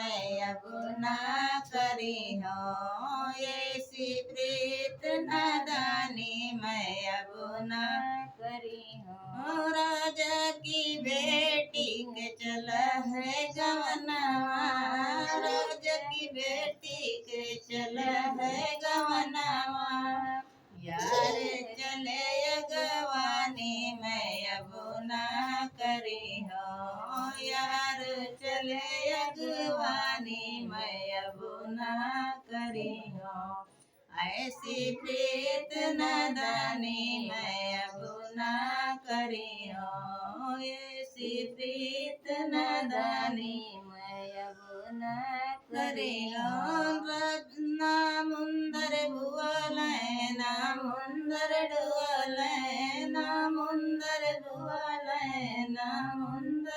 मैं अब ना करी हूँ, ऐसी प्रीत नादानी मैं अब ना करी हूँ। राजा की बेटी के चला है गवनवा, राजा की बेटी के चला है गवनवा, यार चले अगवानी मैं अब ना करी हूँ, यार चले अगवानी मैं अब ना करी हूँ, ऐसी प्रीत नादानी मैं अब ना करी हूँ, ऐसी प्रीत न